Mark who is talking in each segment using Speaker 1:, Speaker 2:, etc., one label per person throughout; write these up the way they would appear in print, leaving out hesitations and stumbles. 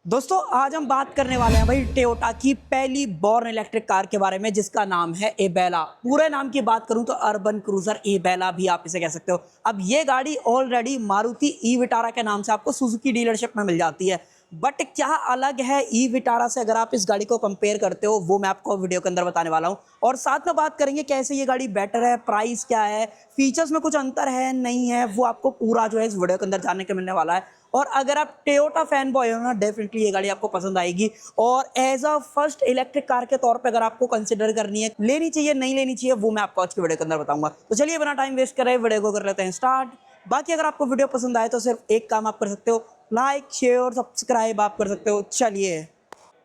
Speaker 1: दोस्तों आज हम बात करने वाले हैं भाई टोयोटा की पहली बॉर्न इलेक्ट्रिक कार के बारे में जिसका नाम है एबेला। पूरे नाम की बात करूं तो अर्बन क्रूजर एबेला भी आप इसे कह सकते हो। अब ये गाड़ी ऑलरेडी मारुति ई विटारा के नाम से आपको सुजुकी डीलरशिप में मिल जाती है। बट क्या अलग है ई विटारा से अगर आप इस गाड़ी को कंपेयर करते हो वो मैं आपको वीडियो के अंदर बताने वाला हूं। और साथ में बात करेंगे कैसे ये गाड़ी बेटर है, प्राइस क्या है, फीचर्स में कुछ अंतर है नहीं है, वो आपको पूरा जो है इस वीडियो के अंदर जानने को मिलने वाला है। और अगर आप टोयोटा फैन बॉय हो ना, डेफिनेटली ये गाड़ी आपको पसंद आएगी। और as a first electric car के तौर पे अगर आपको कंसिडर करनी है, लेनी चाहिए नहीं लेनी चाहिए, वो मैं आपको आज की वीडियो के अंदर बताऊंगा। तो चलिए बिना टाइम वेस्ट करे वीडियो को कर लेते हैं स्टार्ट। बाकी अगर आपको वीडियो पसंद आए तो सिर्फ एक काम आप कर सकते हो, लाइक शेयर और सब्सक्राइब आप कर सकते हो। चलिए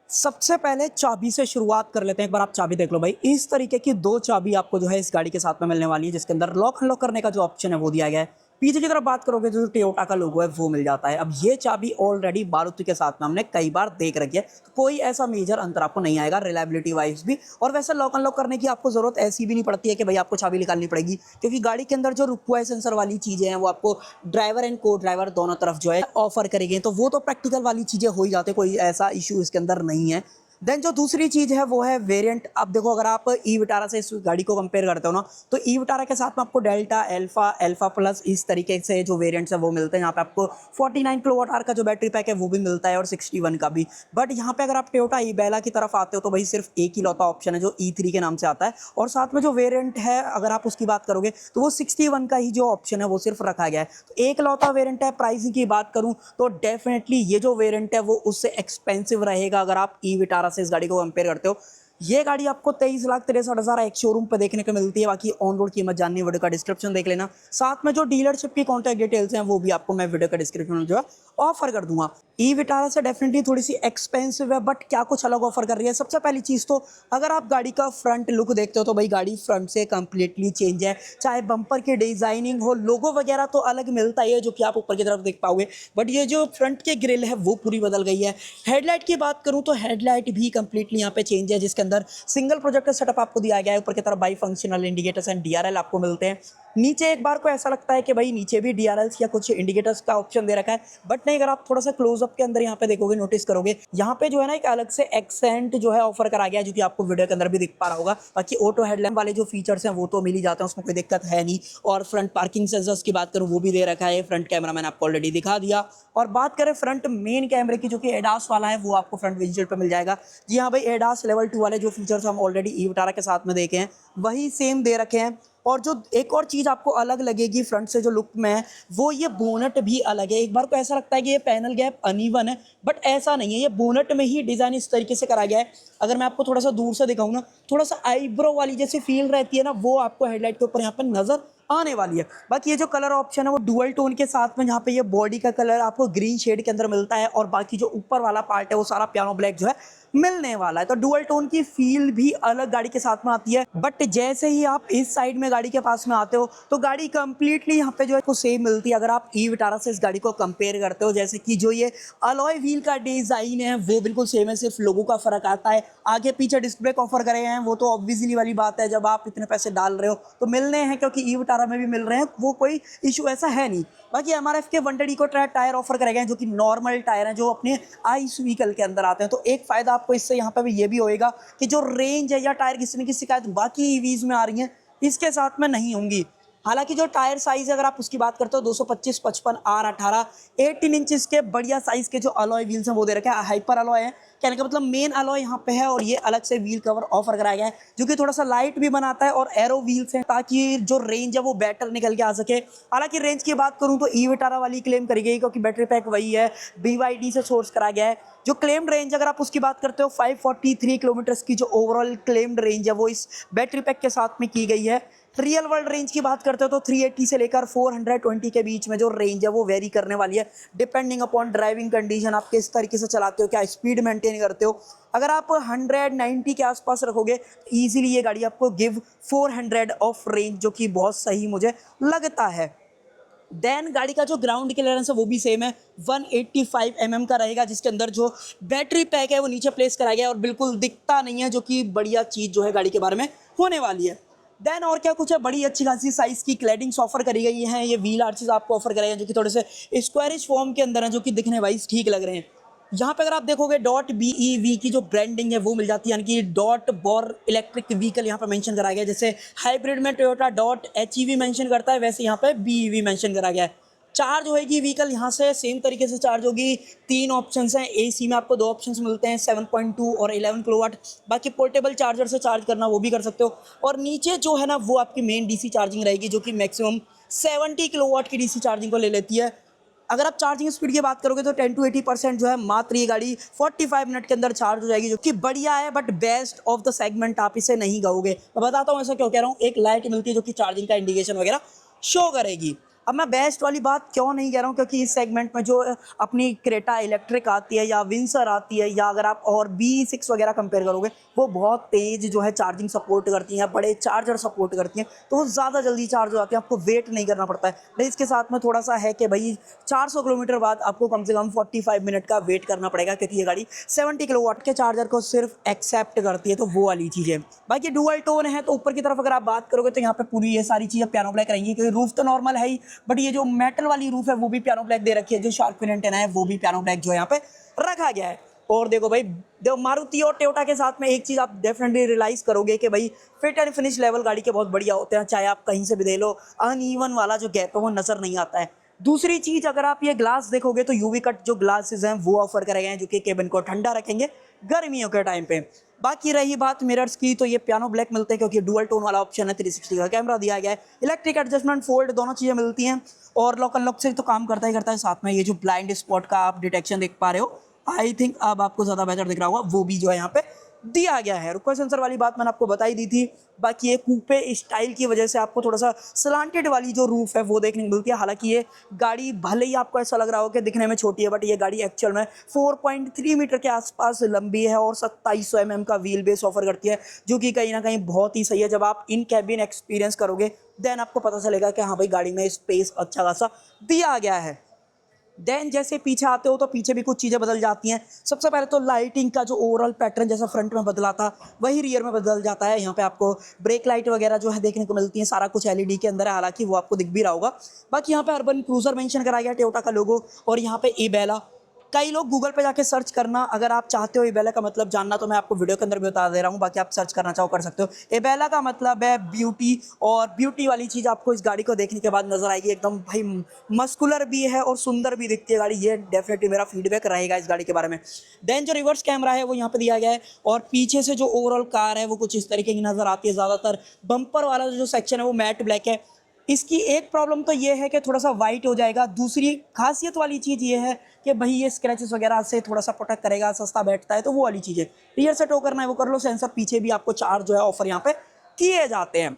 Speaker 1: सबसे पहले चाबी से शुरुआत कर लेते हैं। एक बार आप चाबी देख लो भाई, इस तरीके की दो चाबी आपको जो है इस गाड़ी के साथ में मिलने वाली है, जिसके अंदर लॉक अनलॉक करने का जो ऑप्शन है वो दिया गया है। पीछे की तरफ बात करोगे जो टोयोटा का लोगो है वो मिल जाता है। अब ये चाबी ऑलरेडी मारुति के साथ में हमने कई बार देख रखी है, तो कोई ऐसा मेजर अंतर आपको नहीं आएगा रिलायबिलिटी वाइज भी। और वैसे लॉक अनलॉक करने की आपको जरूरत ऐसी भी नहीं पड़ती है कि भाई आपको चाबी निकालनी पड़ेगी, क्योंकि गाड़ी के अंदर जो रुकवा सेंसर वाली चीजें हैं वो आपको ड्राइवर एंड को ड्राइवर दोनों तरफ जो है ऑफर करेंगे, तो वो तो प्रैक्टिकल वाली चीजें हो ही जाते, कोई ऐसा इशू इसके अंदर नहीं है। देन जो दूसरी चीज़ है वो है वेरिएंट। अब देखो अगर आप ई विटारा से इस गाड़ी को कंपेयर करते हो ना, तो ई विटारा के साथ में आपको डेल्टा, अल्फा, अल्फा प्लस इस तरीके से जो वेरिएंट्स है वो मिलते हैं। यहाँ पे आपको 49 किलोवाट आवर का जो बैटरी पैक है वो भी मिलता है और 61 का भी। बट यहाँ पे अगर आप टोयोटा ईबेला की तरफ आते हो तो भाई सिर्फ एक ही लौता ऑप्शन है जो E3 के नाम से आता है, और साथ में जो वेरियंट है अगर आप उसकी बात करोगे तो वो 61 का ही जो ऑप्शन है वो सिर्फ रखा गया है। तो एक लौता वेरियंट है। प्राइसिंग की बात करूँ तो डेफिनेटली ये जो वेरियंट है वो उससे एक्सपेंसिव रहेगा अगर आप ई विटारा से इस गाड़ी को कंपेयर करते हो। ये गाड़ी आपको 23,63,000 एक शोरूम पे देखने को मिलती है। बाकी ऑन रोड कीमत जाननी वीडियो का डिस्क्रिप्शन देख लेना। साथ में जो डीलरशिप की कॉन्टैक्ट डिटेल्स हैं वो भी आपको मैं वीडियो का डिस्क्रिप्शन में जो है ऑफर कर दूंगा। ई विटारा से डेफिनेटली थोड़ी सी एक्सपेंसिव है, बट क्या कुछ अलग ऑफर कर रही है। सबसे पहली चीज़ तो अगर आप गाड़ी का फ्रंट लुक देखते हो तो भाई गाड़ी फ्रंट से कंप्लीटली चेंज है। चाहे बम्पर की डिजाइनिंग हो, लोगो वगैरह तो अलग मिलता ही है जो कि आप ऊपर की तरफ देख पाओगे, बट ये जो फ्रंट के ग्रिल है वो पूरी बदल गई है। हेडलाइट की बात करूँ तो हेडलाइट भी कंप्लीटली यहाँ पे चेंज है, जिसके अंदर सिंगल प्रोजेक्टर सेटअप आपको दिया गया है। ऊपर की तरफ by functional indicators and DRL आपको मिलते हैं। नीचे एक बार को ऐसा लगता है कि भाई नीचे भी DRLs या कुछ इंडिकेटर्स का ऑप्शन दे रखा है, बट नहीं। अगर आप थोड़ा सा क्लोजअप के अंदर यहाँ पे देखोगे, नोटिस करोगे, यहाँ पे जो है ना एक अलग से एक्सेंट जो है ऑफर करा गया है, जो कि आपको वीडियो के अंदर भी दिख पा रहा होगा। बाकी ऑटो हेडलैम्प वाले जो फीचर्स हैं वो तो मिल ही जाते हैं, उसमें कोई दिक्कत है नहीं। और फ्रंट पार्किंग सेंसर्स की बात करूँ वो भी दे रखा है। फ्रंट कैमरा मैंने आपको ऑलरेडी दिखा दिया। और बात करें फ्रंट मेन कैमरे की, जो कि एडास वाला है, वो आपको फ्रंट विजुअल पे मिल जाएगा। जी हाँ भाई, एडास लेवल 2 वाले जो फीचर्स हम ऑलरेडी ई विटारा के साथ में देखे हैं वही सेम दे रखे हैं। और जो एक और चीज़ आपको अलग लगेगी फ्रंट से जो लुक में है, वो ये बोनट भी अलग है। एक बार को ऐसा लगता है कि ये पैनल गैप अनइवन है, बट ऐसा नहीं है। ये बोनट में ही डिज़ाइन इस तरीके से करा गया है। अगर मैं आपको थोड़ा सा दूर से दिखाऊँ ना, थोड़ा सा आईब्रो वाली जैसी फील रहती है ना, वो आपको हेडलाइट के ऊपर यहाँ पर नज़र आने वाली है। बाकी ये जो कलर ऑप्शन है वो डुअल टोन के साथ में, जहाँ पे ये बॉडी का कलर आपको ग्रीन शेड के अंदर मिलता है, और बाकी जो ऊपर वाला पार्ट है वो सारा पियानो ब्लैक जो है मिलने वाला है। तो डुअल टोन की फील भी अलग गाड़ी के साथ में आती है। बट जैसे ही आप इस साइड में गाड़ी के पास में आते हो तो गाड़ी कंप्लीटली यहाँ पे जो है सेम मिलती है अगर आप ई विटारा से इस गाड़ी को कंपेयर करते हो। जैसे कि जो ये अलॉय व्हील का डिजाइन है वो बिल्कुल सेम है, सिर्फ लोगों का फर्क आता है। आगे पीछे डिस्क ब्रेक ऑफर करे हैं, वो तो ऑब्वियसली वाली बात है, जब आप इतने पैसे डाल रहे हो तो मिलने हैं, क्योंकि ई विटारा में भी मिल रहे हैं, वो कोई इशू ऐसा है नहीं। बाकी MRF के 110 इको टायर ऑफर करे गए, जो कि नॉर्मल टायर हैं जो अपने आइस व्हीकल के अंदर आते हैं। तो एक फायदा आपको इससे यहाँ पे भी ये भी होएगा कि जो रेंज है या टायर किसी न किसी शिकायत बाकी ईवीज में आ रही है, इसके साथ में नहीं होंगी। हालांकि जो टायर साइज है अगर आप उसकी बात करते हो 225, 55, R18, 18 इंचेस के बढ़िया साइज के जो अलॉय व्हील्स हैं वो दे रखे हैं। हाइपर अलॉय है, कहने का मतलब मेन अलॉय यहाँ पे है, और ये अलग से व्हील कवर ऑफर कराया गया है जो कि थोड़ा सा लाइट भी बनाता है, और एरो व्हील्स हैं ताकि जो रेंज है वो बेटर निकल के आ सके। हालांकि रेंज की बात करूँ तो ई विटारा वाली क्लेम करी गई, क्योंकि बैटरी पैक वही है, BYD से सोर्स करा गया है। जो क्लेम्ड रेंज अगर आप उसकी बात करते हो 543 किलोमीटर्स की जो ओवरऑल क्लेम्ड रेंज है वो इस बैटरी पैक के साथ में की गई है। रियल वर्ल्ड रेंज की बात करते हो तो 380 से लेकर 420 के बीच में जो रेंज है वो वेरी करने वाली है, डिपेंडिंग अपॉन ड्राइविंग कंडीशन, आप किस तरीके से चलाते हो, क्या स्पीड मेंटेन करते हो। अगर आप 190 के आसपास रखोगे तो ईजिली ये गाड़ी आपको गिव 400 ऑफ रेंज, जो कि बहुत सही मुझे लगता है। देन गाड़ी का जो ग्राउंड क्लियरेंस है वो भी सेम है, 185 mm का रहेगा, जिसके अंदर जो बैटरी पैक है वो नीचे प्लेस कराया गया है और बिल्कुल दिखता नहीं है, जो कि बढ़िया चीज़ जो है गाड़ी के बारे में होने वाली है। देन और क्या कुछ है, बड़ी अच्छी खासी साइज़ की क्लैडिंग्स ऑफर करी गई हैं। ये व्हील आर्चेस आपको ऑफर कराए हैं जो कि थोड़े से स्क्वायरिश फॉर्म के अंदर हैं, जो कि दिखने वाइज ठीक लग रहे हैं। यहाँ पे अगर आप देखोगे डॉट BEV की जो ब्रांडिंग है वो मिल जाती है, यानी कि डॉट बॉर इलेक्ट्रिक व्हीकल यहाँ पे मेंशन करा गया है। जैसे हाइब्रिड में टोयोटा डॉट HEV मेंशन करता है, वैसे यहाँ पे BEV मेंशन करा गया है। चार्ज होएगी व्हीकल यहाँ से सेम तरीके से चार्ज होगी। 3 ऑप्शंस हैं, AC में आपको 2 ऑप्शंस मिलते हैं, 7.2 और 11 किलोवाट। बाकी पोर्टेबल चार्जर से चार्ज करना वो भी कर सकते हो। और नीचे जो है ना वो आपकी मेन DC चार्जिंग रहेगी, जो कि मैक्सिमम 70 किलोवाट की DC चार्जिंग को ले लेती है। अगर आप चार्जिंग स्पीड की बात करोगे तो 10 to 80% जो है मात्र ये गाड़ी 45 मिनट के अंदर चार्ज हो जाएगी, जो कि बढ़िया है, but best of the segment आप इसे नहीं कहोगे। मैं बताता हूँ ऐसा क्यों कह रहा हूँ। एक लाइट मिलती है जो कि चार्जिंग का इंडिकेशन वगैरह शो करेगी। अब मैं बेस्ट वाली बात क्यों नहीं कह रहा हूँ, क्योंकि इस सेगमेंट में जो अपनी क्रेटा इलेक्ट्रिक आती है या विंसर आती है, या अगर आप और B6 वगैरह कंपेयर करोगे, वो बहुत तेज़ जो है चार्जिंग सपोर्ट करती हैं, बड़े चार्जर सपोर्ट करती हैं, तो वो ज़्यादा जल्दी चार्ज हो जाती है, आपको वेट नहीं करना पड़ता है। लेकिन इसके साथ में थोड़ा सा है कि भाई 400 किलोमीटर बाद आपको कम से कम 45 मिनट का वेट करना पड़ेगा, क्योंकि ये गाड़ी 70 किलोवाट के चार्जर को सिर्फ एक्सेप्ट करती है, तो वो वाली चीज़ है। बाकी डुअल टोन है, तो ऊपर की तरफ अगर आप बात करोगे तो यहाँ पे पूरी ये सारी चीज़ें पियानो ब्लैक रहेंगी, क्योंकि रूफ तो नॉर्मल है ही, बट ये जो मेटल वाली रूफ है वो भी पियानो ब्लैक दे रखी है। जो शार्क फिन एंटेना है वो भी पियानो ब्लैक जो है यहाँ पे रखा गया है। और देखो भाई, देखो मारुति और टोयोटा के साथ में एक चीज़ आप डेफिनेटली रियलाइज़ करोगे कि भाई फिट एंड फिनिश लेवल गाड़ी के बहुत बढ़िया होते हैं, चाहे आप कहीं से भी दे लो, अनइवन वाला जो गैप है वो नज़र नहीं आता है। दूसरी चीज़, अगर आप ये ग्लास देखोगे तो यूवी कट जो ग्लासेस हैं वो ऑफर करे गए हैं, जो कि केबिन को ठंडा रखेंगे गर्मियों के टाइम पे। बाकी रही बात मिरर्स की, तो ये पियानो ब्लैक मिलते हैं, क्योंकि डुअल टोन वाला ऑप्शन है। 360 का कैमरा दिया गया है, इलेक्ट्रिक एडजस्टमेंट फोल्ड दोनों चीज़ें मिलती हैं, और लॉक अनलॉक से तो काम करता ही करता है। साथ में ये जो ब्लाइंड स्पॉट का आप डिटेक्शन देख पा रहे हो, आई थिंक अब आपको ज़्यादा बेहतर दिख रहा होगा, वो भी जो है यहाँ पे दिया गया है। रुको सेंसर वाली बात मैंने आपको बताई दी थी। बाकी ये कूपे स्टाइल की वजह से आपको थोड़ा सा स्लांटेड वाली जो रूफ है वो देखने को मिलती है। हालांकि ये गाड़ी भले ही आपको ऐसा लग रहा हो कि दिखने में छोटी है, बट ये गाड़ी एक्चुअल में 4.3 मीटर के आसपास लंबी है और 2700 mm का व्हील बेस ऑफर करती है, जो कि कहीं ना कहीं बहुत ही सही है। जब आप इन कैबिन एक्सपीरियंस करोगे देन आपको पता चलेगा कि हाँ भाई गाड़ी में स्पेस अच्छा खासा दिया गया है। देन जैसे पीछे आते हो तो पीछे भी कुछ चीज़ें बदल जाती हैं। सबसे पहले तो लाइटिंग का जो ओवरऑल पैटर्न जैसा फ्रंट में बदला था वही रियर में बदल जाता है। यहाँ पे आपको ब्रेक लाइट वगैरह जो है देखने को मिलती है, सारा कुछ LED के अंदर है, हालांकि वो आपको दिख भी रहा होगा। बाकी यहाँ पे अर्बन क्रूजर मेंशन कराया गया टोयोटा का लोगो, और यहाँ पे इबेला। कई लोग गूगल पे जाके सर्च करना, अगर आप चाहते हो इबेला का मतलब जानना तो मैं आपको वीडियो के अंदर भी बता दे रहा हूँ, बाकी आप सर्च करना चाहो कर सकते हो। इबेला का मतलब है ब्यूटी, और ब्यूटी वाली चीज़ आपको इस गाड़ी को देखने के बाद नजर आएगी। एकदम भाई मस्कुलर भी है और सुंदर भी दिखती है गाड़ी, ये डेफिनेटली मेरा फीडबैक रहेगा इस गाड़ी के बारे में। देन जो रिवर्स कैमरा है वो यहाँ पे दिया गया है, और पीछे से जो ओवरऑल कार है वो कुछ इस तरीके की नजर आती है। ज़्यादातर बम्पर वाला जो सेक्शन है वो मैट ब्लैक है। इसकी एक प्रॉब्लम तो ये है कि थोड़ा सा वाइट हो जाएगा। दूसरी खासियत वाली चीज़ ये है कि भाई ये स्क्रैचेस वगैरह से थोड़ा सा प्रोटेक्ट करेगा, सस्ता बैठता है, तो वो वाली चीज़ है। रियर से टो करना है वो कर लो, सेंसर पीछे भी आपको 4 जो है ऑफर यहाँ पे किए जाते हैं।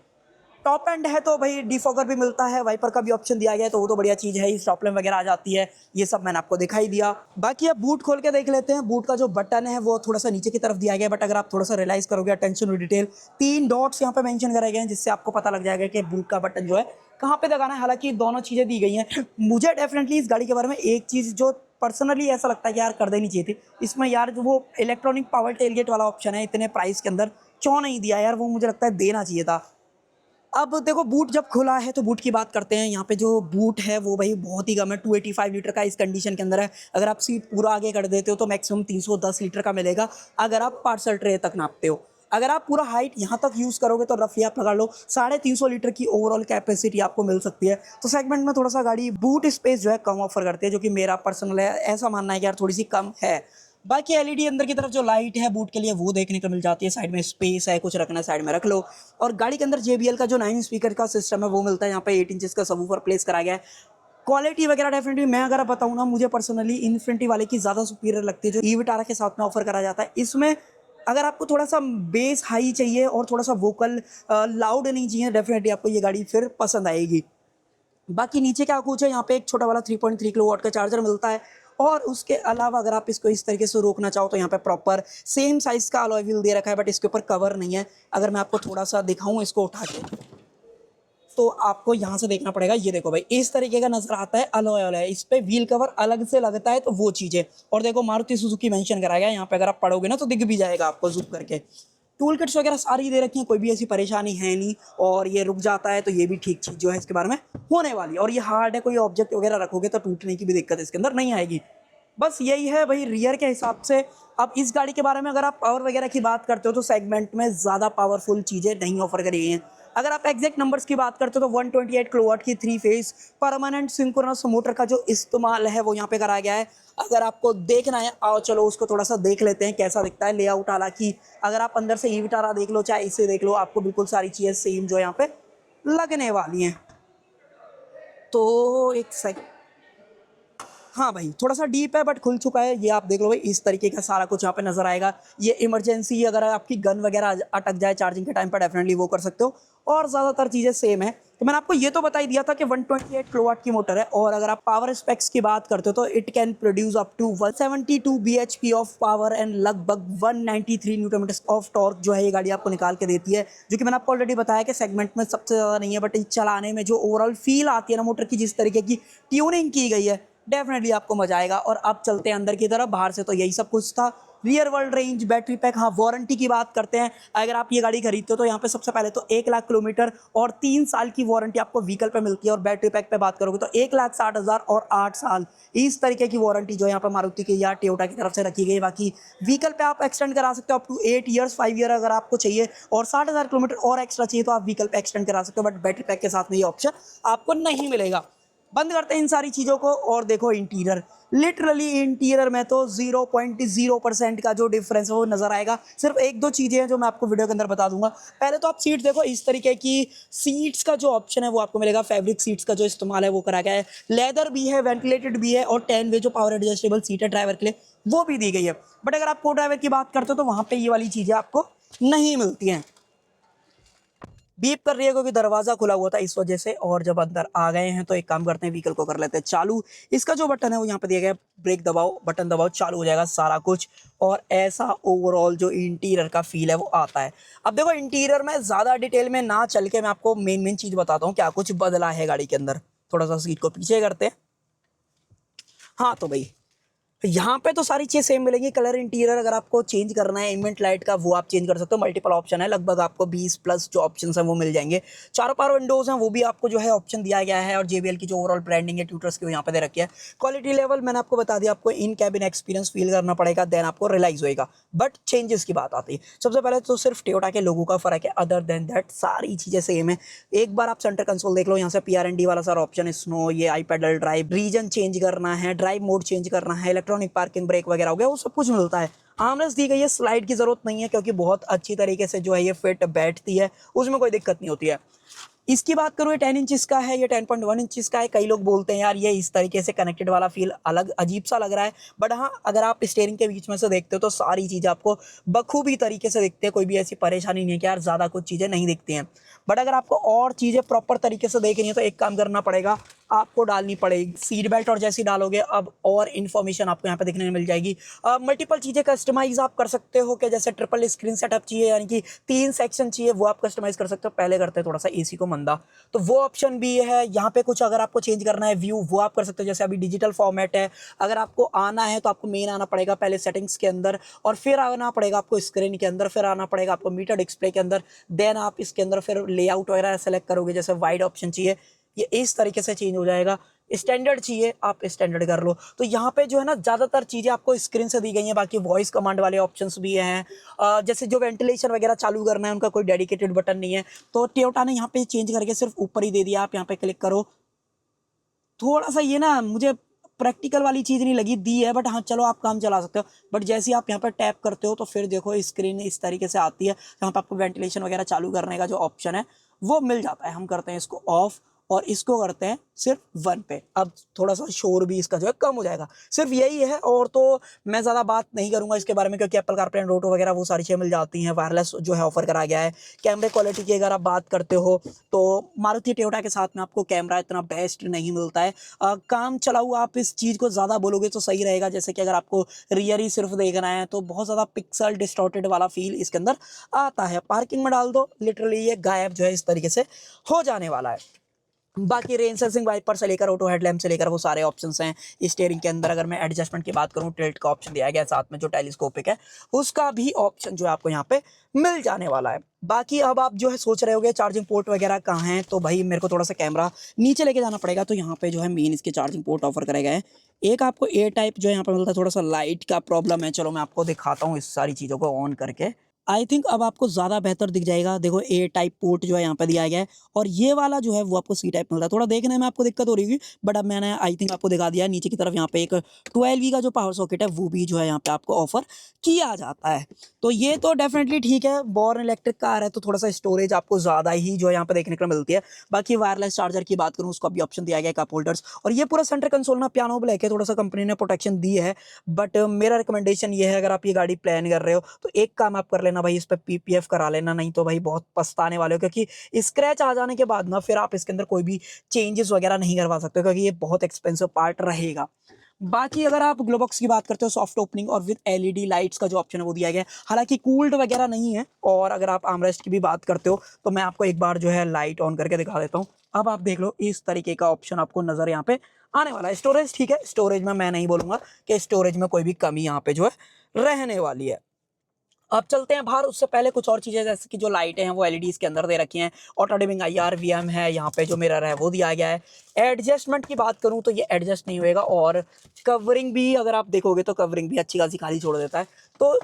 Speaker 1: टॉप एंड है तो भाई डिफॉगर भी मिलता है, वाइपर का भी ऑप्शन दिया गया है, तो वो तो बढ़िया चीज़ है, इस टॉप लैम्प वगैरह आ जाती है, ये सब मैंने आपको दिखाई दिया। बाकी अब बूट खोल के देख लेते हैं। बूट का जो बटन है वो थोड़ा सा नीचे की तरफ दिया गया है, बट अगर आप थोड़ा सा रियलाइज करोगे, अटेंशन टू डिटेल, 3 डॉट्स यहाँ पे मेंशन कराए गए हैं, जिससे आपको पता लग जाएगा कि बूट का बटन जो है कहाँ पे दबाना है। हालांकि दोनों चीज़ें दी गई हैं। मुझे डेफिनेटली इस गाड़ी के बारे में एक चीज़ जो पर्सनली ऐसा लगता है कि यार कर देनी चाहिए थी, इसमें यार जो वो इलेक्ट्रॉनिक पावर टेलगेट वाला ऑप्शन है इतने प्राइस के अंदर क्यों नहीं दिया यार, वो मुझे लगता है देना चाहिए था। अब देखो बूट जब खुला है तो बूट की बात करते हैं। यहाँ पे जो बूट है वो भाई बहुत ही कम है, 285 लीटर का इस कंडीशन के अंदर है। अगर आप सीट पूरा आगे कर देते हो तो मैक्सिमम 310 लीटर का मिलेगा, अगर आप पार्सल ट्रे तक नापते हो। अगर आप पूरा हाइट यहाँ तक यूज़ करोगे तो रफली आप लगा लो 350 लीटर की ओवरऑल कैपेसिटी आपको मिल सकती है। तो सेगमेंट में थोड़ा सा गाड़ी बूट स्पेस जो है कम ऑफर करती है, जो कि मेरा पर्सनल है, ऐसा मानना है कि यार थोड़ी सी कम है। बाकी LED अंदर की तरफ जो लाइट है बूट के लिए वो देखने को मिल जाती है। साइड में स्पेस है, कुछ रखना साइड में रख लो। और गाड़ी के अंदर JBL का जो 9 स्पीकर का सिस्टम है वो मिलता है। यहाँ पे 8 इंचेस का सबवूफर प्लेस करा गया है। क्वालिटी वगैरह डेफिनेटली मैं अगर बताऊँ ना, मुझे पर्सनली इन्फिनिटी वाले की ज़्यादा सुपीरियर लगती है, जो E-Vitara के साथ में ऑफर करा जाता है। इसमें अगर आपको थोड़ा सा बेस हाई चाहिए और थोड़ा सा वोकल लाउड नहीं चाहिए, डेफिनेटली आपको ये गाड़ी फिर पसंद आएगी। बाकी नीचे क्या कुछ है, यहाँ पे एक छोटा वाला 3.3 किलोवाट का चार्जर मिलता है, और उसके अलावा अगर आप इसको इस तरीके से रोकना चाहो तो यहाँ पे प्रॉपर सेम साइज का अलॉय व्हील दे रखा है, बट इसके ऊपर कवर नहीं है। अगर मैं आपको थोड़ा सा दिखाऊं इसको उठा के, तो आपको यहाँ से देखना पड़ेगा। ये देखो भाई इस तरीके का नजर आता है अलॉय वाला है, इस पे व्हील कवर अलग से लगता है, तो वो चीज़ है। और देखो मारुति सुजुकी मेंशन कराया गया है यहाँ पे, अगर आप पढ़ोगे ना तो दिख भी जाएगा आपको जूम करके। टूल किट्स वगैरह सारी दे रखी हैं, कोई भी ऐसी परेशानी है नहीं। और ये रुक जाता है तो ये भी ठीक चीज़ जो है इसके बारे में होने वाली। और ये हार्ड है, कोई ऑब्जेक्ट वगैरह रखोगे तो टूटने की भी दिक्कत इसके अंदर नहीं आएगी। बस यही है भाई रियर के हिसाब से। अब इस गाड़ी के बारे में अगर आप पावर वगैरह की बात करते हो तो सेगमेंट में ज़्यादा पावरफुल चीज़ें नहीं ऑफर करी गई हैं। अगर आप एग्जैक्ट नंबर्स की बात करते हो तो 128 किलोवाट की 3 फेज परमानेंट सिंक्रोनस मोटर का जो इस्तेमाल है वो यहाँ पे कराया गया है। अगर आपको देखना है आओ चलो उसको थोड़ा सा देख लेते हैं कैसा दिखता है लेआउट। हालांकि अगर आप अंदर से ई विटारा देख लो चाहे इसे देख लो, आपको बिल्कुल सारी चीज़ें सेम जो यहाँ पे लगने वाली हैं। तो एक सेकंड, हाँ भाई थोड़ा सा डीप है बट खुल चुका है, ये आप देख लो भाई इस तरीके का सारा कुछ यहाँ पे नजर आएगा। ये इमरजेंसी अगर आपकी गन वगैरह अटक जाए चार्जिंग के टाइम पर डेफिनेटली वो कर सकते हो, और ज़्यादातर चीज़ें सेम है। तो मैंने आपको ये तो बता ही दिया था कि 128 किलोवाट की मोटर है, और अगर आप पावर स्पेक्स की बात करते हो तो it can produce up to 172 bhp of power and लगभग 193 न्यूटन मीटर ऑफ टॉर्क जो है ये गाड़ी आपको निकाल के देती है, जो कि मैंने आपको ऑलरेडी बताया कि सेगमेंट में सबसे ज़्यादा नहीं है, बट चलाने में जो ओवरऑल फील आती है ना मोटर की, जिस तरीके की ट्यूनिंग की गई है डेफिनेटली आपको मजा आएगा। और अब चलते हैं अंदर की तरफ। बाहर से तो यही सब कुछ था। Rear world range, battery pack, हाँ वारंटी की बात करते हैं। अगर आप ये गाड़ी खरीदते हो तो यहाँ पे सबसे पहले तो 1 लाख किलोमीटर और 3 साल की वारंटी आपको व्हीकल पे मिलती है, और बैटरी पैक पे बात करोगे तो 1,60,000 और 8 साल, इस तरीके की वारंटी जो यहाँ पर मारुति की या टोयोटा की तरफ से रखी गई। बाकी व्हीकल पे आप एक्सटेंड करा सकते हो अप टू 8 ईयर्स, 5 ईयर अगर आपको चाहिए, और 60,000 किलोमीटर और एक्स्ट्रा चाहिए तो आप व्हीकल पे एक्सटेंड करा सकते हो, बट बैटरी पैक के साथ में ये ऑप्शन आपको नहीं मिलेगा। बंद करते हैं इन सारी चीज़ों को और देखो इंटीरियर। लिटरली इंटीरियर में तो 0.0% का जो डिफरेंस है वो नज़र आएगा। सिर्फ एक दो चीज़ें हैं जो मैं आपको वीडियो के अंदर बता दूंगा। पहले तो आप सीट देखो, इस तरीके की सीट्स का जो ऑप्शन है वो आपको मिलेगा। फैब्रिक सीट्स का जो इस्तेमाल है वो करा गया है, लेदर भी है, वेंटिलेटेड भी है, और 10 वे जो पावर एडजस्टेबल सीट है ड्राइवर के लिए वो भी दी गई है। बट अगर आप को ड्राइवर की बात करते हो तो वहाँ पर ये वाली चीज़ें आपको नहीं मिलती हैं। बीप कर रही है क्योंकि दरवाज़ा खुला हुआ था इस वजह से, और जब अंदर आ गए हैं तो एक काम करते हैं व्हीकल को कर लेते हैं चालू। इसका जो बटन है वो यहाँ पे दिया गया है, ब्रेक दबाओ, बटन दबाओ, चालू हो जाएगा सारा कुछ। और ऐसा ओवरऑल जो इंटीरियर का फील है वो आता है। अब देखो इंटीरियर में ज़्यादा डिटेल में ना चल के मैं आपको मेन चीज़ बताता हूँ क्या कुछ बदला है गाड़ी के अंदर। थोड़ा सा सीट को पीछे करते हैं। हाँ तो भाई यहाँ पे तो सारी चीज़ सेम मिलेंगी। कलर इंटीरियर अगर आपको चेंज करना है इवेंट लाइट का वो आप चेंज कर सकते हो, मल्टीपल ऑप्शन है, लगभग आपको 20 प्लस जो ऑप्शन हैं वो मिल जाएंगे। चारों पावर विंडोज़ हैं वो भी आपको जो है ऑप्शन दिया गया है, और JBL की जो ओवरऑल ब्रांडिंग है ट्यूटर्स की वो यहाँ पे दे रखी है। क्वालिटी लेवल मैंने आपको बता दिया, आपको इन कैबिन एक्सपीरियंस फील करना पड़ेगा देन आपको रियलाइज होएगा। बट चेंजेस की बात आती है, सबसे पहले तो सिर्फ टोयोटा के लोगों का फर्क है, अदर देन दैट सारी चीज़ें सेम है। एक बार आप सेंटर कंसोल देख लो, यहाँ से PRND वाला सारा ऑप्शन है, स्नो, ये आई पेडल ड्राइव, रीजन चेंज करना है, ड्राइव मोड चेंज करना है, इलेक्ट्रॉनिक पार्किंग ब्रेक वगैरह हो गया, वो सब कुछ मिलता है। आर्मरेस्ट दी गई है, स्लाइड की जरूरत नहीं है क्योंकि बहुत अच्छी तरीके से जो है ये फिट बैठती है, उसमें कोई दिक्कत नहीं होती है। इसकी बात करूँ, ये 10 इंचज़ का है, ये 10.1 इंचज़ का है। कई लोग बोलते हैं यार ये इस तरीके से कनेक्टेड वाला फील अलग अजीब सा लग रहा है, बट हाँ अगर आप स्टीयरिंग के बीच में से देखते हो तो सारी चीज़ें आपको बखूबी तरीके से दिखती है। कोई भी ऐसी परेशानी नहीं है कि यार ज़्यादा कुछ चीज़ें नहीं दिखती हैं। बट अगर आपको और चीज़ें प्रॉपर तरीके से देखनी है तो एक काम करना पड़ेगा, आपको डालनी पड़ेगी सीट बेल्ट, और जैसी डालोगे अब और इन्फॉर्मेशन आपको यहाँ पे देखने में मिल जाएगी। मल्टीपल चीज़ें कस्टमाइज़ आप कर सकते हो कि जैसे ट्रिपल स्क्रीन सेटअप चाहिए, यानी कि 3 सेक्शन चाहिए, वो आप कस्टमाइज़ कर सकते हो। पहले करते हैं थोड़ा सा AC को मंदा, तो वो ऑप्शन भी है यहाँ पे। कुछ अगर आपको चेंज करना है व्यू वो आप कर सकते हो, जैसे अभी डिजिटल फॉर्मेट है। अगर आपको आना है तो आपको मेन आना पड़ेगा पहले सेटिंग्स के अंदर, और फिर आना पड़ेगा आपको स्क्रीन के अंदर, फिर आना पड़ेगा आपको मीटर डिस्प्ले के अंदर, देन आप इसके अंदर फिर लेआउट वगैरह सेलेक्ट करोगे, जैसे वाइड ऑप्शन चाहिए ये इस तरीके से चेंज हो जाएगा। स्टैंडर्ड चाहिए आप स्टैंडर्ड कर लो। तो यहाँ पे जो है ना ज़्यादातर चीज़ें आपको स्क्रीन से दी गई हैं। बाकी वॉइस कमांड वाले ऑप्शंस भी हैं, जैसे जो वेंटिलेशन वगैरह चालू करना है उनका कोई डेडिकेटेड बटन नहीं है, तो टोयोटा ने यहाँ पे चेंज करके सिर्फ ऊपर ही दे दिया। आप यहाँ पे क्लिक करो, थोड़ा सा ये ना मुझे प्रैक्टिकल वाली चीज़ नहीं लगी, दी है बट हाँ चलो आप काम चला सकते हो। बट जैसे ही आप यहाँ पर टैप करते हो तो फिर देखो स्क्रीन इस तरीके से आती है, यहाँ पर आपको वेंटिलेशन वगैरह चालू करने का जो ऑप्शन है वो मिल जाता है। हम करते हैं इसको ऑफ और इसको करते हैं सिर्फ 1 पे। अब थोड़ा सा शोर भी इसका जो है कम हो जाएगा, सिर्फ यही है। और तो मैं ज़्यादा बात नहीं करूंगा इसके बारे में क्योंकि एप्पल कारप्ले एंड ऑटो वगैरह वो सारी चीज़ें मिल जाती हैं। वायरलेस जो है ऑफर करा गया है। कैमरे क्वालिटी की अगर आप बात करते हो तो मारुति टोयोटा के साथ में आपको कैमरा इतना बेस्ट नहीं मिलता है। काम चलाऊ आप इस चीज़ को ज़्यादा बोलोगे तो सही रहेगा, जैसे कि अगर आपको रियर ही सिर्फ देखना है तो बहुत ज़्यादा पिक्सल डिस्टॉर्टेड वाला फील इसके अंदर आता है। पार्किंग में डाल दो, लिटरली ये गायब जो है इस तरीके से हो जाने वाला है। बाकी रेन सेंसिंग वाइपर से लेकर ऑटो हेडलैम्प से लेकर वो सारे ऑप्शंस हैं स्टीयरिंग के अंदर। अगर मैं एडजस्टमेंट की बात करूँ, टिल्ट का ऑप्शन दिया गया है, साथ में जो टेलीस्कोपिक है उसका भी ऑप्शन जो है आपको यहाँ पे मिल जाने वाला है। बाकी अब आप जो है सोच रहे होगे चार्जिंग पोर्ट वगैरह कहाँ हैं, तो भाई मेरे को थोड़ा सा कैमरा नीचे लेके जाना पड़ेगा। तो यहाँ पे जो है मेन इसके चार्जिंग पोर्ट ऑफर करे गए हैं। एक आपको ए टाइप जो यहाँ पे मिलता है, थोड़ा सा लाइट का प्रॉब्लम है, चलो मैं आपको दिखाता हूँ इस सारी चीज़ों को ऑन करके। आई थिंक अब आपको ज़्यादा बेहतर दिख जाएगा। देखो ए टाइप पोर्ट जो है यहाँ पे दिया गया है, और ये वाला जो है वो आपको सी टाइप मिलता है। थोड़ा देखने में आपको दिक्कत हो रही होगी, बट अब मैंने आई थिंक आपको दिखा दिया है। नीचे की तरफ यहाँ पे एक 12V का जो पावर सॉकेट है वो भी जो है यहाँ पे आपको ऑफर किया जाता है। तो ये तो डेफिनेटली ठीक है, बोर्न इलेक्ट्रिक कार है तो थोड़ा सा स्टोरेज आपको ज़्यादा ही जो है यहाँ पे देखने को मिलती है। बाकी वायरलेस चार्जर की बात करूँ, उसका भी ऑप्शन दिया गया है, कप होल्डर्स। और ये पूरा सेंटर कंसोल ना पियानो ब्लैक है, थोड़ा सा कंपनी ने प्रोटेक्शन दी है। बट मेरा रिकमेंडेशन ये है, अगर आप ये गाड़ी प्लान कर रहे हो तो एक काम आप कर लेना भाई, इस पर PPF करा लेना, नहीं तो भाई बहुत पछताने वाले हो। क्योंकि स्क्रैच आ जाने के बाद ना फिर आप इसके अंदर कोई भी चेंजेस वगैरह नहीं करवा सकते, क्योंकि ये बहुत एक्सपेंसिव पार्ट रहेगा। बाकी अगर आप ग्लोबॉक्स की बात करते हो, सॉफ्ट ओपनिंग और विद LED लाइट्स का जो ऑप्शन है वो दिया गया है, हालांकि कूल्ड वगैरह नहीं है। और अगर आप आर्मरेस्ट की भी बात करते हो तो मैं आपको एक बार जो है लाइट ऑन करके दिखा देता हूँ। अब आप देख लो, इस तरीके का ऑप्शन आपको नजर यहाँ पे आने वाला है। स्टोरेज ठीक है, स्टोरेज में मैं नहीं बोलूंगा कि स्टोरेज में कोई भी कमी यहाँ पे जो है रहने वाली है। अब चलते हैं बाहर, उससे पहले कुछ और चीज़ें जैसे कि जो लाइटें हैं वो LEDs के अंदर दे रखी हैं। ऑटो डिमिंग IR VM है, यहाँ पे जो मिरर है वो दिया गया है। एडजस्टमेंट की बात करूँ तो ये एडजस्ट नहीं होएगा, और कवरिंग भी अगर आप देखोगे तो कवरिंग भी अच्छी खासी खाली छोड़ देता है। तो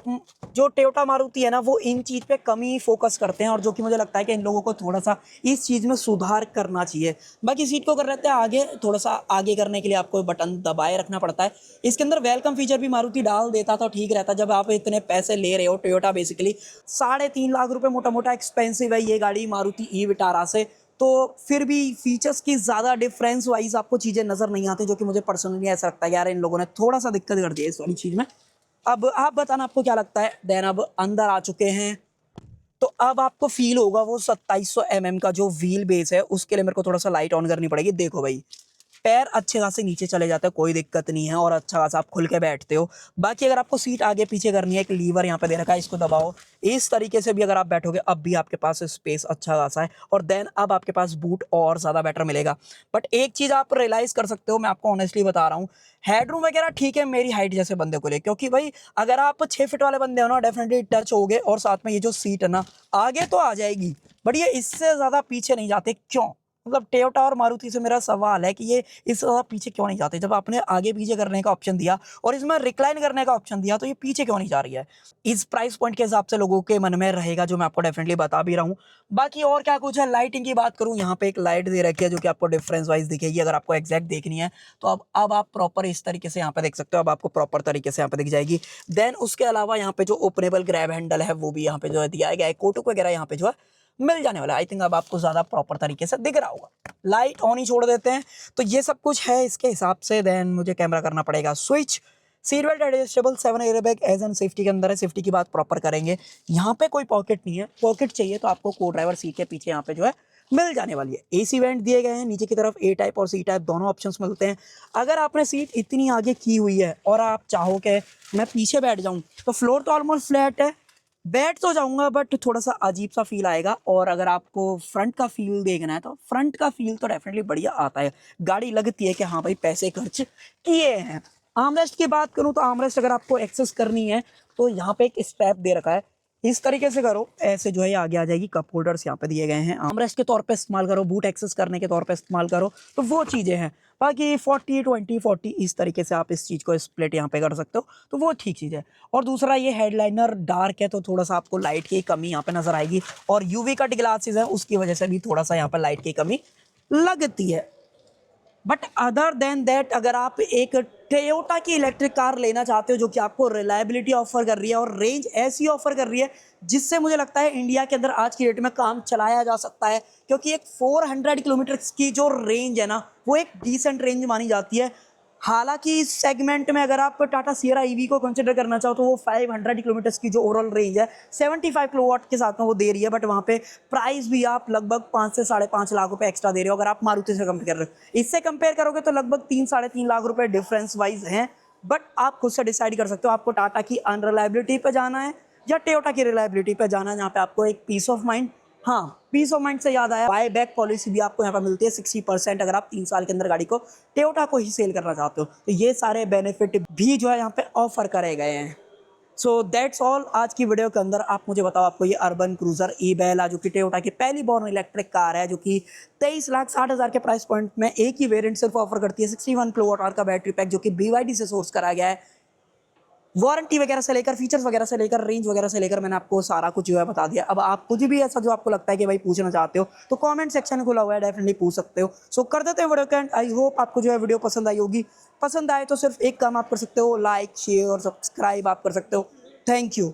Speaker 1: जो टोयोटा मारुति है ना, वो इन चीज़ पे कमी फोकस करते हैं, और जो कि मुझे लगता है कि इन लोगों को थोड़ा सा इस चीज़ में सुधार करना चाहिए। बाकी सीट को कर रहे थे आगे, थोड़ा सा आगे करने के लिए आपको बटन दबाए रखना पड़ता है। इसके अंदर वेलकम फीचर भी मारुति डाल देता तो ठीक रहता। जब आप इतने पैसे ले रहे हो, टोयोटा बेसिकली 3.5 लाख रुपए मोटा मोटा एक्सपेंसिव है ये गाड़ी मारुति ई विटारा से, तो फिर भी फीचर्स की ज़्यादा डिफरेंस वाइज आपको चीज़ें नज़र नहीं आती, जो कि मुझे पर्सनली ऐसा लगता है यार इन लोगों ने थोड़ा सा दिक्कत कर दी है इस वाली चीज़ में। अब आप बताना आपको क्या लगता है। देन अब अंदर आ चुके हैं, तो अब आपको फील होगा वो 2700 mm का जो व्हील बेस है, उसके लिए मेरे को थोड़ा सा लाइट ऑन करनी पड़ेगी। देखो भाई, पैर अच्छे खासे नीचे चले जाते हैं, कोई दिक्कत नहीं है, और अच्छा खासा आप खुल के बैठते हो। बाकी अगर आपको सीट आगे पीछे करनी है, एक लीवर यहाँ पे दे रखा है, इसको दबाओ, इस तरीके से भी अगर आप बैठोगे अब भी आपके पास स्पेस अच्छा खासा है। और देन अब आपके पास बूट और ज़्यादा बेटर मिलेगा। बट एक चीज़ आप रियलाइज़ कर सकते हो, मैं आपको ऑनेस्टली बता रहा हूँ, हेडरूम वगैरह ठीक है मेरी हाइट जैसे बंदे को ले, क्योंकि भाई अगर आप 6 फीट वाले बंदे हो ना, डेफिनेटली टच होगे। और साथ में ये जो सीट है ना, आगे तो आ जाएगी, बट ये इससे ज़्यादा पीछे नहीं जाते। क्यों? मतलब टोयोटा और मारुति से मेरा सवाल है कि ये इससे ज़्यादा पीछे क्यों नहीं जाते। जब आपने आगे पीछे करने का ऑप्शन दिया और इसमें रिक्लाइन करने का ऑप्शन दिया, तो ये पीछे क्यों नहीं जा रही है। इस प्राइस पॉइंट के हिसाब से लोगों के मन में रहेगा, जो मैं आपको डेफिनेटली बता भी रहा हूँ। बाकी और क्या कुछ है, लाइटिंग की बात करूँ, यहाँ पे एक लाइट दे रखी है जो कि आपको डिफरेंस वाइज दिखेगी। अगर आपको एग्जैक्ट देखनी है तो अब आप प्रॉपर इस तरीके से यहाँ पे देख सकते हो। अब आपको प्रॉपर तरीके से यहाँ पे दिख जाएगी। देन उसके अलावा यहाँ पे जो ओपनेबल ग्रैब हैंडल है वो भी यहाँ पे जो है दिया गया है। कोटक वगैरह यहाँ पे जो है मिल जाने वाला है। आई थिंक अब आपको ज़्यादा प्रॉपर तरीके से दिख रहा होगा। लाइट ऑन ही छोड़ देते हैं, तो ये सब कुछ है इसके हिसाब से। देन मुझे कैमरा करना पड़ेगा switch. Seat belt adjustable, 7 airbag as an safety के अंदर है। सेफ्टी की बात प्रॉपर करेंगे, यहाँ पे कोई पॉकेट नहीं है। पॉकेट चाहिए तो आपको को ड्राइवर सीट के पीछे यहाँ पे जो है मिल जाने वाली है। AC वेंट दिए गए हैं नीचे की तरफ, A टाइप और C टाइप दोनों ऑप्शंस मिलते हैं। अगर आपने सीट इतनी आगे की हुई है और आप चाहो कि मैं पीछे बैठ जाऊं, तो फ्लोर तो ऑलमोस्ट फ्लैट है, बैठ तो जाऊंगा बट थोड़ा सा अजीब सा फील आएगा। और अगर आपको फ्रंट का फील देखना है तो फ्रंट का फील तो डेफिनेटली बढ़िया आता है। गाड़ी लगती है कि हाँ भाई पैसे खर्च किए हैं। आर्मरेस्ट की बात करूं तो आर्मरेस्ट अगर आपको एक्सेस करनी है तो यहाँ पे एक स्ट्रैप दे रखा है, इस तरीके से करो, ऐसे जो है ये आगे आ जाएगी। कप होल्डर्स यहाँ पे दिए गए हैं। आर्मरेस्ट के तौर पे इस्तेमाल करो, बूट एक्सेस करने के तौर पे इस्तेमाल करो, तो वो चीज़ें हैं। बाकी 40 20 40 इस तरीके से आप इस चीज़ को स्प्लिट यहाँ पे कर सकते हो, तो वो ठीक चीज़ है। और दूसरा, ये हेडलाइनर डार्क है तो थोड़ा सा आपको लाइट की कमी यहाँ पे नजर आएगी, और यूवी कट ग्लासेस है उसकी वजह से भी थोड़ा सा यहाँ पर लाइट की कमी लगती है। बट अदर देन दैट, अगर आप एक टोयोटा की इलेक्ट्रिक कार लेना चाहते हो जो कि आपको रिलायबिलिटी ऑफर कर रही है और रेंज ऐसी ऑफर कर रही है जिससे मुझे लगता है इंडिया के अंदर आज की डेट में काम चलाया जा सकता है, क्योंकि एक 400 किलोमीटर की जो रेंज है ना, वो एक डिसेंट रेंज मानी जाती है। हालांकि इस सेगमेंट में अगर आप टाटा सियरा ईवी को कंसिडर करना चाहो तो वो 500 किलोमीटर की जो ओवरऑल रेंज है 75 किलोवाट के साथ में वो दे रही है, बट वहाँ पे प्राइस भी आप लगभग 5 से 5.5 लाख रुपए एक्स्ट्रा दे रहे हो अगर आप मारुति से कंपेयर कर रहे हो। इससे कंपेयर करोगे तो लगभग 3-3.5 लाख रुपए डिफरेंस वाइज हैं। बट आप खुद से डिसाइड कर सकते हो आपको टाटा की अनरिलायबिलिटी पे जाना है या टोयोटा की रिलायबिलिटी पे जाना है, जहाँ पे आपको एक पीस ऑफ माइंड हाँ, पीस ऑफ माइंड से याद आया, बाय बैक पॉलिसी भी आपको यहाँ पर मिलती है 60% अगर आप 3 साल के अंदर गाड़ी को टोयोटा को ही सेल करना चाहते हो। तो ये सारे बेनिफिट भी जो है यहाँ पे ऑफर करे गए हैं। सो दैट्स ऑल आज की वीडियो के अंदर। आप मुझे बताओ, आपको ये अर्बन क्रूजर ई-बेला जो कि टोयोटा की पहली बॉर्न इलेक्ट्रिक कार है, जो कि 23,60,000 के प्राइस पॉइंट में एक ही वेरिएंट सिर्फ ऑफर करती है, 61 किलोवाट आवर का बैटरी पैक जो कि BYD से सोर्स करा गया है। वारंटी वगैरह से लेकर, फीचर्स वगैरह से लेकर, रेंज वगैरह से लेकर मैंने आपको सारा कुछ जो है बता दिया। अब आप कुछ भी ऐसा जो आपको लगता है कि भाई पूछना चाहते हो तो कमेंट सेक्शन खुला हुआ है, डेफिनेटली पूछ सकते हो। सो कर देते हैं वीडियो का एंड। आई होप आपको जो है वीडियो पसंद आई होगी। पसंद आए तो सिर्फ एक काम आप कर सकते हो, लाइक शेयर और सब्सक्राइब आप कर सकते हो। Thank you.